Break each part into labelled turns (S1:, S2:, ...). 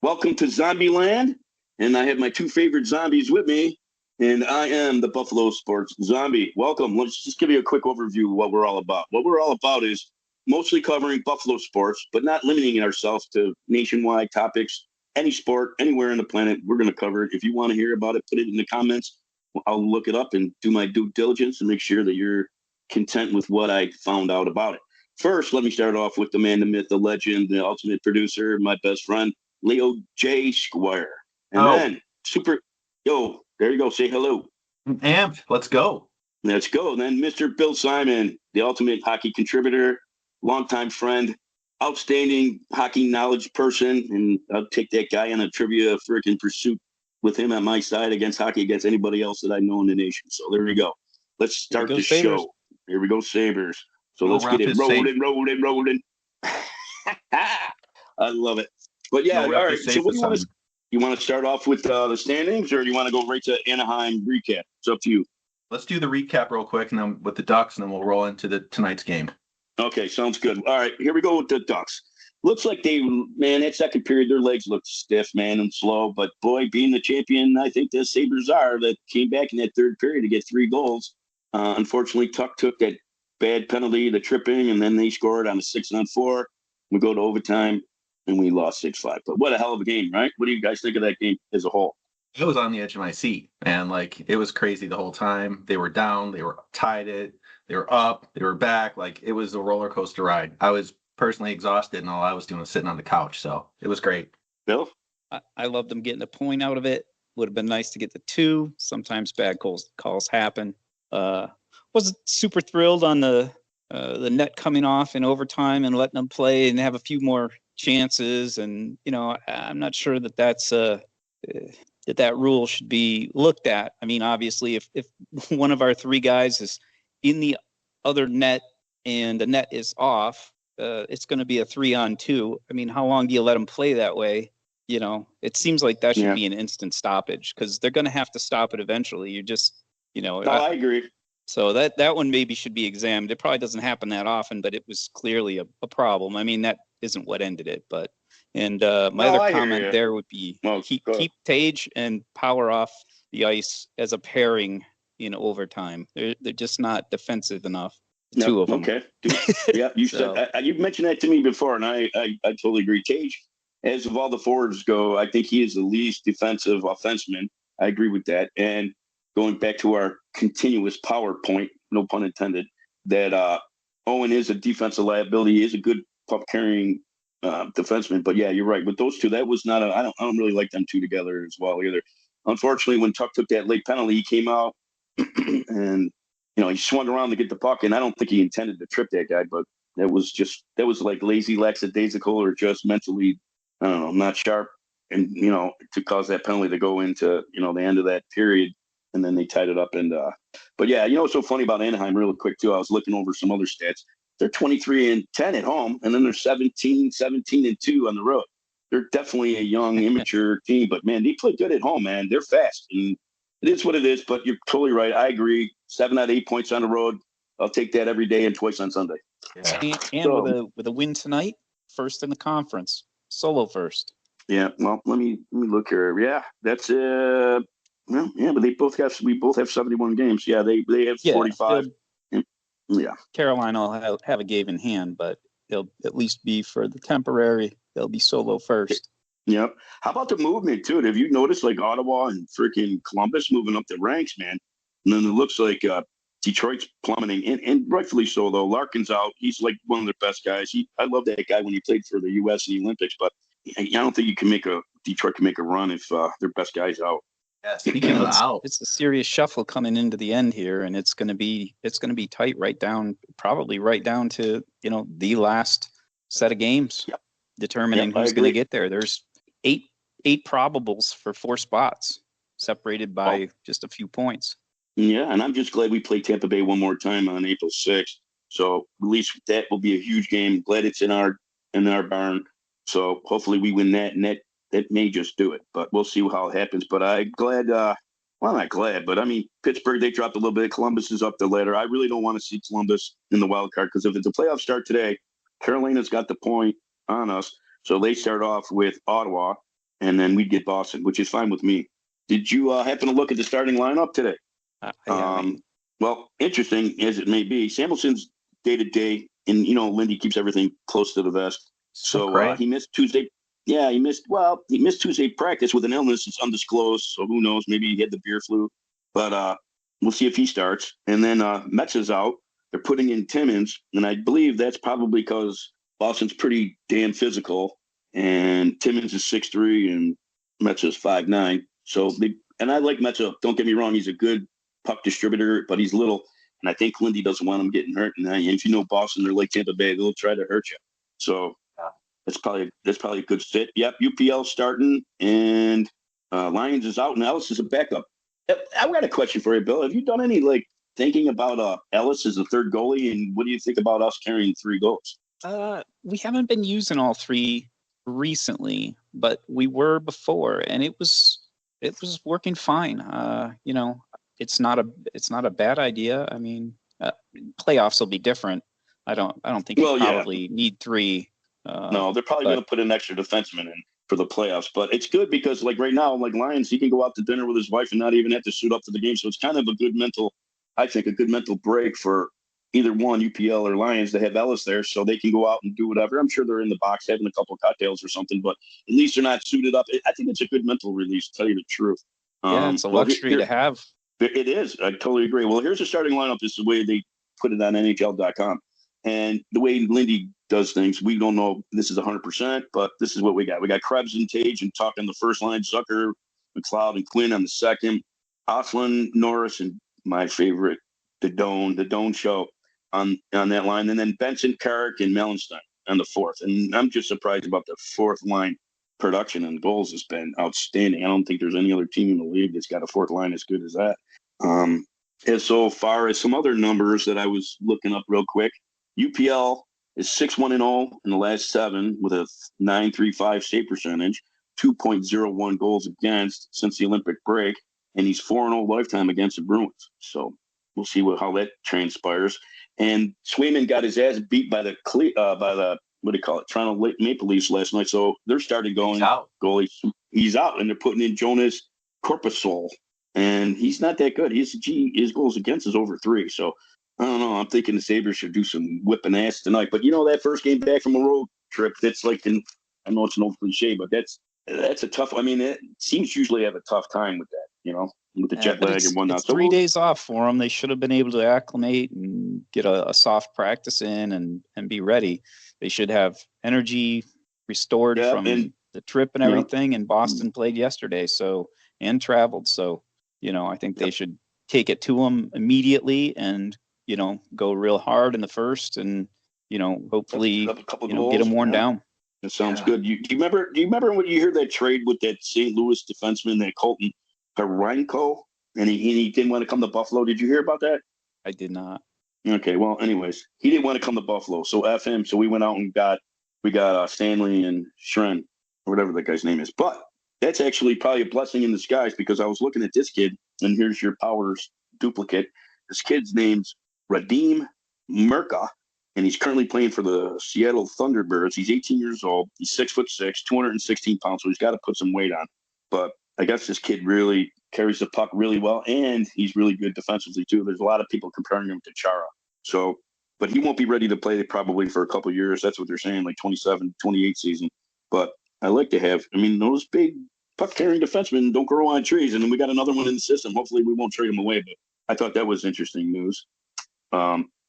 S1: Welcome to Zombie Land, and I have my two favorite zombies with me, and I am the Buffalo Sports Zombie. Welcome. Let's just give you a quick overview of what we're all about. What we're all about is mostly covering Buffalo sports, but not limiting ourselves to nationwide topics. Any sport, anywhere on the planet, we're going to cover it. If you want to hear about it, put it in the comments. I'll look it up and do my due diligence and make sure that you're content with what I found out about it. First, let me start off with the man, the myth, the legend, the ultimate producer, my best friend, Leo J. Square. And
S2: Oh,
S1: then there you go. Say hello.
S2: amped. Let's go.
S1: Let's go. Then Mr. Bill Simon, the ultimate hockey contributor, longtime friend, outstanding hockey knowledge person. And I'll take that guy on a trivia freaking pursuit with him at my side against hockey against anybody else that I know in the nation. So there we go. Let's
S3: Here we
S1: start
S3: go,
S1: the
S3: Sabres.
S1: show. Here we go, Sabres. So
S2: No
S1: let's get
S2: rep
S1: it
S2: is safe.
S1: rolling. I love it. But yeah,
S2: No
S1: all
S2: rep
S1: right.
S2: is
S1: So
S2: safe
S1: what do
S2: this
S1: you want to
S2: time.
S1: you want to start off with the standings, or do you want to go right to Anaheim recap? It's up to you.
S2: Let's do the recap real quick, and then with the Ducks, and then we'll roll into tonight's game.
S1: Okay, sounds good. All right, here we go with the Ducks. Looks like that second period, their legs looked stiff, man, and slow. But boy, being the champion, I think the Sabres are that came back in that third period to get 3 goals. Unfortunately, Tuck took that bad penalty, the tripping, and then they scored on a 6-on-4. We go to overtime, and we lost 6-5. But what a hell of a game, right? What do you guys think of that game as a whole?
S2: I was on the edge of my seat, and it was crazy the whole time. They were down, they were tied it, they were up, they were back. It was a roller coaster ride. I was personally exhausted, and all I was doing was sitting on the couch. So it was great.
S1: Bill?
S3: I love them getting a point out of it. Would have been nice to get the two. Sometimes bad calls happen. Wasn't super thrilled on the net coming off in overtime and letting them play and have a few more chances. And I'm not sure that's that rule should be looked at. I mean, obviously, if one of our three guys is in the other net and the net is off, it's going to be a 3-on-2. I mean, how long do you let them play that way? It seems like that should be an instant stoppage because they're going to have to stop it eventually. You just,
S1: No, I agree.
S3: so that one maybe should be examined. It probably doesn't happen that often, but it was clearly a problem. I mean, that isn't what ended it, but my other comment there would be keep Tage and Power off the ice as a pairing in overtime. They're just not defensive enough. The two of them.
S1: Okay. Yeah, you said you mentioned that to me before, and I totally agree. Tage, as of all the forwards go, I think he is the least defensive offenseman. I agree with that. And going back to our continuous power point, no pun intended, that Owen is a defensive liability. He is a good puck carrying defenseman. But yeah, you're right. With those two, that was not I don't really like them two together as well either. Unfortunately, when Tuck took that late penalty, he came out and he swung around to get the puck, and I don't think he intended to trip that guy, but that was like lazy, lackadaisical, or just mentally, I don't know, not sharp, and to cause that penalty to go into the end of that period, and then they tied it up. And but yeah, what's so funny about Anaheim, real quick too? I was looking over some other stats. They're 23-10 at home, and then they're 17-2 on the road. They're definitely a young, immature team, but man, they play good at home, man. They're fast, and it is what it is. But you're totally right. I agree. 7 out of 8 points on the road. I'll take that every day and twice on Sunday.
S3: Yeah. And with a win tonight, first in the conference, solo first.
S1: Yeah. Well, let me look here. Yeah, that's well, yeah, but we both have 71 games. Yeah, they have 45. Yeah.
S3: Carolina will have a game in hand, but they'll at least be for the temporary. They'll be solo first.
S1: Yep. How about the movement too? Have you noticed Ottawa and freaking Columbus moving up the ranks, man? And then it looks like Detroit's plummeting, and rightfully so. Though Larkin's out, he's like one of their best guys. I love that guy when he played for the U.S. in the Olympics, but I don't think Detroit can make a run if their best guy's out.
S2: Yeah, speaking of out,
S3: it's a serious shuffle coming into the end here, and it's going to be tight probably right down to the last set of games, determining who's going to get there. There's eight probables for 4 spots, separated by just a few points.
S1: Yeah, and I'm just glad we play Tampa Bay one more time on April 6th. So at least that will be a huge game. Glad it's in our barn. So hopefully we win that, and that may just do it. But we'll see how it happens. But I'm glad. Well, not glad, but I mean, Pittsburgh, they dropped a little bit. Columbus is up the ladder. I really don't want to see Columbus in the wild card because if it's a playoff start today, Carolina's got the point on us. So they start off with Ottawa, and then we'd get Boston, which is fine with me. Did you happen to look at the starting lineup today? Well, interesting as it may be, Samuelson's day to day, and Lindy keeps everything close to the vest. So he missed Tuesday. Yeah, he missed Tuesday practice with an illness. It's undisclosed, so who knows? Maybe he had the beer flu. But we'll see if he starts. And then Metz is out. They're putting in Timmins, and I believe that's probably because Boston's pretty damn physical, and Timmins is 6'3", and Metz is 5'9". So and I like Metz. Don't get me wrong; he's a good puck distributor, but he's little, and I think Lindy doesn't want him getting hurt. And if you know Boston, they're like Tampa Bay; they'll try to hurt you. So that's probably a good fit. Yep, UPL starting, and Lyons is out, and Ellis is a backup. I got a question for you, Bill. Have you done any thinking about Ellis as the third goalie, and what do you think about us carrying 3 goals?
S3: We haven't been using all 3 recently, but we were before, and it was working fine. It's not a bad idea. I mean, playoffs will be different. I don't think you probably need 3.
S1: No, they're probably going to put an extra defenseman in for the playoffs, but it's good because right now, Lyons, he can go out to dinner with his wife and not even have to suit up for the game. So it's kind of a good mental break for either one, UPL or Lyons, to have Ellis there so they can go out and do whatever. I'm sure they're in the box having a couple of cocktails or something, but at least they're not suited up. I think it's a good mental release, to tell you the truth.
S3: It's a luxury to have.
S1: It is. I totally agree. Well, here's the starting lineup. This is the way they put it on NHL.com. And the way Lindy does things, we don't know this is 100%, but this is what we got. We got Krebs and Tage and Tuck on the first line, Zucker, McLeod, and Quinn on the second, Ostlund, Norris, and my favorite, the Doan show on that line, and then Benson, Carrick, and Mellenstein on the fourth. And I'm just surprised about the fourth line production and goals has been outstanding. I don't think there's any other team in the league that's got a fourth line as good as that. As so far as some other numbers that I was looking up real quick, UPL is 6-1-0 in the last 7 with a .935 save percentage, 2.01 goals against since the Olympic break, and he's 4-0 lifetime against the Bruins. So we'll see how that transpires. And Swayman got his ass beat by the what do you call it, Toronto Maple Leafs last night. So they're starting going goalie. He's out, and they're putting in Jonas Korpisol, and he's not that good. His goals against is over 3. So I don't know. I'm thinking the Sabres should do some whipping ass tonight. But that first game back from a road trip, that's I know it's an old cliche, but that's a tough. I mean, it seems usually have a tough time with that, with the jet lag and whatnot.
S3: It's 3 days off for them. They should have been able to acclimate and get a soft practice in and be ready. They should have energy restored from the trip and everything. And Boston played yesterday, and traveled. So, I think they should take it to them immediately and go real hard in the first, and hopefully get them worn down.
S1: That sounds good. Do you remember when you hear that trade with that St. Louis defenseman, that Colton Paranko, and he didn't want to come to Buffalo? Did you hear about that?
S3: I did not.
S1: Okay, well, anyways, he didn't want to come to Buffalo, so F him. So we went out and got Stanley and Schren, or whatever that guy's name is. But that's actually probably a blessing in disguise, because I was looking at this kid, and here's your Powers duplicate. This kid's name's Radim Merka, and he's currently playing for the Seattle Thunderbirds. He's 18 years old. He's 6'6", 216 pounds, so he's got to put some weight on. But I guess this kid really carries the puck really well, and he's really good defensively too. There's a lot of people comparing him to Chara. So, but he won't be ready to play probably for a couple of years. That's what they're saying, like 27, 28 season. But I like to have, those big puck-carrying defensemen don't grow on trees, and then we got another one in the system. Hopefully we won't trade him away, but I thought that was interesting news.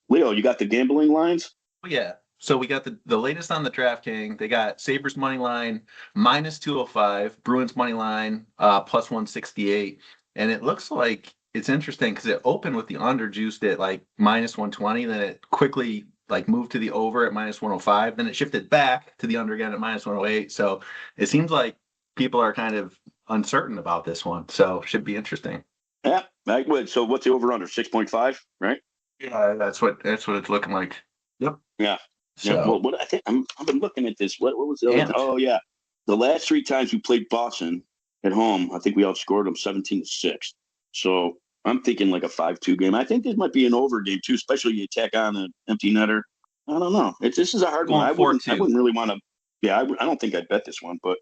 S1: Leo, you got the gambling lines?
S2: Yeah. So we got the latest on the DraftKings. They got Sabres money line -205, Bruins money line +168, and it looks like it's interesting because it opened with the under juiced at -120, then it quickly moved to the over at -105, then it shifted back to the under again at -108. So it seems like people are kind of uncertain about this one. So should be interesting.
S1: Yeah, I would. So what's the over under? 6.5, right?
S2: Yeah, that's what it's looking like. Yep.
S1: Yeah.
S2: So,
S1: well, what I think I've been looking at this. What was the other? Oh yeah, the last 3 times we played Boston at home, I think we outscored them 17-6. So I'm thinking like a 5-2 game. I think this might be an over game too, especially you tack on an empty netter. I don't know. This is a hard one. I wouldn't really want to. Yeah, I don't think I'd bet this one, but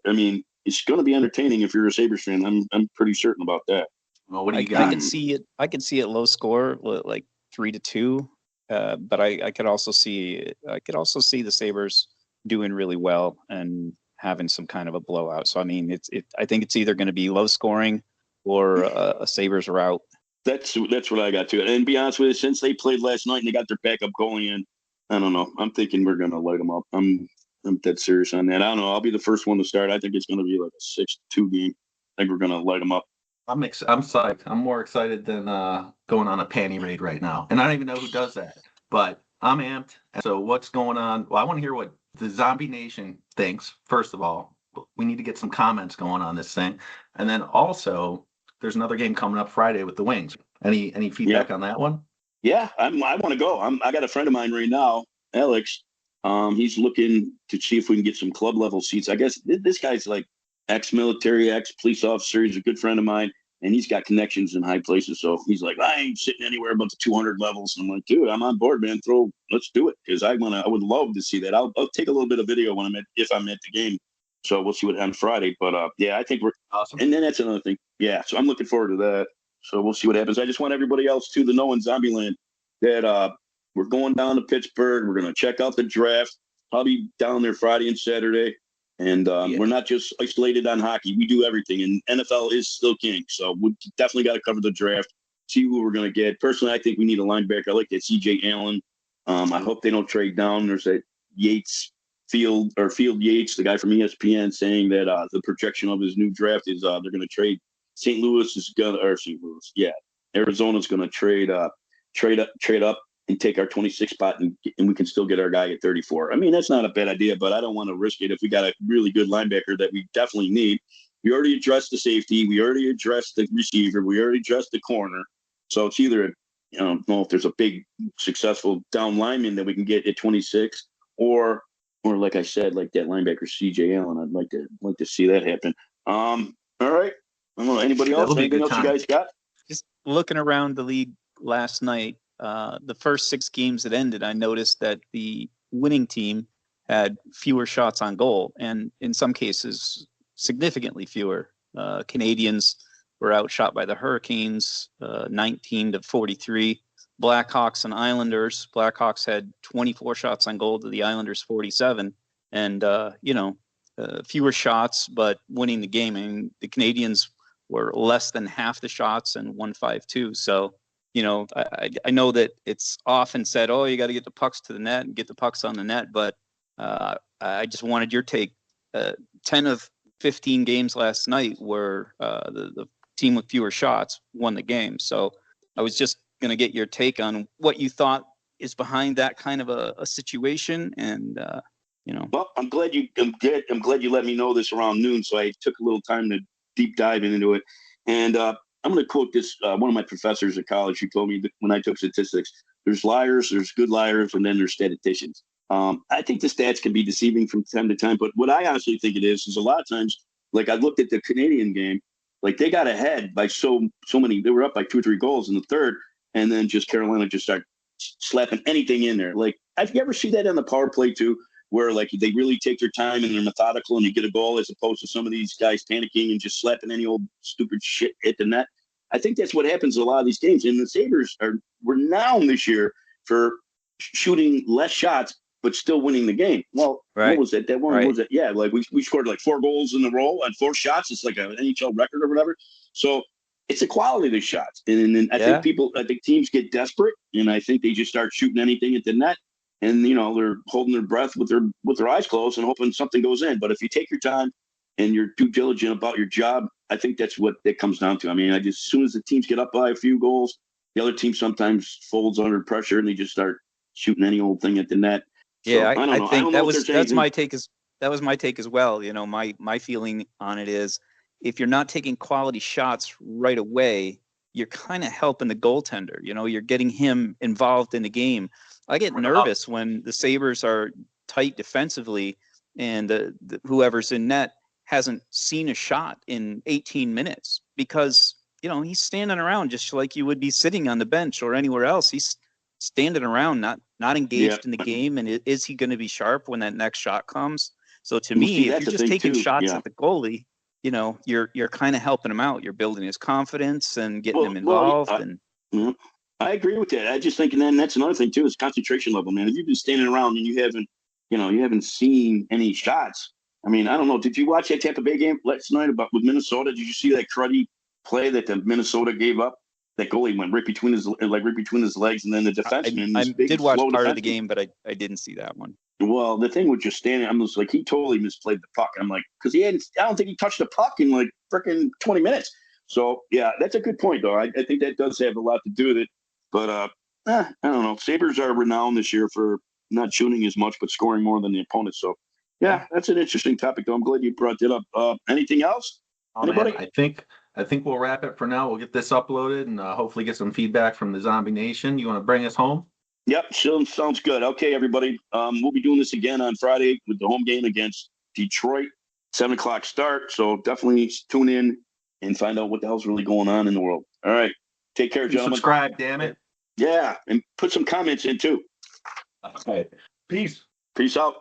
S1: it's going to be entertaining if you're a Sabres fan. I'm pretty certain about that.
S2: Well, what do you got?
S3: I could see it. I could see it low score, like 3-2. But I could also see the Sabres doing really well and having some kind of a blowout. So I mean, I think it's either going to be low scoring or a Sabres rout.
S1: That's what I got to. And to be honest with you, since they played last night and they got their backup goalie in, I don't know. I'm thinking we're going to light them up. I'm dead serious on that. I don't know. I'll be the first one to start. I think it's going to be like a 6-2 game. I think we're going to light them up.
S2: I'm psyched. I'm more excited than going on a panty raid right now. And I don't even know who does that, but I'm amped. So what's going on? Well, I want to hear what the Zombie Nation thinks. First of all, we need to get some comments going on this thing. And then also, there's another game coming up Friday with the Wings. Any feedback on that one?
S1: Yeah, I want to go. I got a friend of mine right now, Alex. He's looking to see if we can get some club level seats. I guess this guy's like ex-military, ex-police officer. He's a good friend of mine, and he's got connections in high places. So he's like, I ain't sitting anywhere above the 200 levels. And I'm like, dude, I'm on board, man. Let's do it, because I would love to see that. I'll take a little bit of video if I'm at the game. So we'll see what on Friday. But yeah, I think we're
S2: awesome.
S1: And then that's another thing. Yeah, so I'm looking forward to that. So we'll see what happens. I just want everybody else to know in Zombieland that we're going down to Pittsburgh. We're going to check out the draft. Probably down there Friday and Saturday. And we're not just isolated on hockey. We do everything. And NFL is still king. So we definitely got to cover the draft, see who we're going to get. Personally, I think we need a linebacker. I like that C.J. Allen. I hope they don't trade down. There's that Field Yates, the guy from ESPN, saying that the projection of his new draft is they're going to trade. Arizona's going to trade up and take our 26th spot, and we can still get our guy at 34. I mean, that's not a bad idea, but I don't want to risk it if we got a really good linebacker that we definitely need. We already addressed the safety. We already addressed the receiver. We already addressed the corner. So it's either, I don't know if there's a big successful down lineman that we can get at 26, or like I said, like that linebacker C.J. Allen. I'd like to see that happen. All right. I don't know. Anybody else? Anything else you guys got?
S3: Just looking around the league last night, the first 6 games that ended, I noticed that the winning team had fewer shots on goal, and in some cases, significantly fewer. Canadians were outshot by the Hurricanes, 19-43. Blackhawks and Islanders. Blackhawks had 24 shots on goal to the Islanders 47, and fewer shots, but winning the game. I mean, the Canadians were less than half the shots and won 5-2. So, I know that it's often said, oh, you got to get the pucks to the net and get the pucks on the net. But I just wanted your take. 10 of 15 games last night where the team with fewer shots won the game. So I was just going to get your take on what you thought is behind that kind of a situation. And,
S1: Well, I'm glad you let me know this around noon. So I took a little time to deep dive into it. And I'm going to quote this, one of my professors at college who told me that when I took statistics, there's liars, there's good liars, and then there's statisticians. I think the stats can be deceiving from time to time, but what I honestly think it is a lot of times, like I looked at the Canadian game, like they got ahead by so many, they were up by 2 or 3 goals in the third, and then just Carolina just started slapping anything in there. Like, have you ever seen that on the power play too, where like they really take their time and they're methodical and you get a goal, as opposed to some of these guys panicking and just slapping any old stupid shit at the net? I think that's what happens in a lot of these games. And the Sabres are renowned this year for shooting less shots, but still winning the game. Well, right. What was it? That one was it? Yeah, like we scored like 4 goals in a row on 4 shots. It's like an NHL record or whatever. So it's the quality of the shots. And I think teams get desperate, and I think they just start shooting anything at the net. And, they're holding their breath with their eyes closed and hoping something goes in. But if you take your time and you're too diligent about your job, I think that's what it comes down to. I mean, as soon as the teams get up by a few goals, the other team sometimes folds under pressure and they just start shooting any old thing at the net.
S3: Yeah, so, I think that's my take. That was my take as well. My feeling on it is, if you're not taking quality shots right away, you're kind of helping the goaltender. You're getting him involved in the game. I get nervous when the Sabres are tight defensively and whoever's in net hasn't seen a shot in 18 minutes because, he's standing around just like you would be sitting on the bench or anywhere else. He's standing around, not engaged in the game. And is he going to be sharp when that next shot comes? So to me, if you're just taking shots at the goalie, you're kind of helping him out. You're building his confidence and getting him involved.
S1: I agree with that. I just think, and then that's another thing too, is concentration level, man. If you've been standing around and you haven't seen any shots. I mean, I don't know. Did you watch that Tampa Bay game last night with Minnesota? Did you see that cruddy play that the Minnesota gave up? That goalie went right between his legs, and then the defenseman.
S3: I did watch part of the game, but I didn't see that one.
S1: Well, the thing with just standing, I'm just like, he totally misplayed the puck. I'm like, because I don't think he touched the puck in like freaking 20 minutes. So yeah, that's a good point though. I think that does have a lot to do with it. But I don't know. Sabres are renowned this year for not shooting as much, but scoring more than the opponent. So yeah, that's an interesting topic though. I'm glad you brought that up. Anything else? Anybody?
S2: Man, I think we'll wrap it for now. We'll get this uploaded and hopefully get some feedback from the Zombie Nation. You want to bring us home?
S1: Yep, sounds good. Okay, everybody. We'll be doing this again on Friday with the home game against Detroit, 7:00 start. So definitely tune in and find out what the hell's really going on in the world. All right. Take care, gentlemen.
S2: Subscribe, damn it.
S1: Yeah, and put some comments in too.
S2: All right. Peace.
S1: Peace out.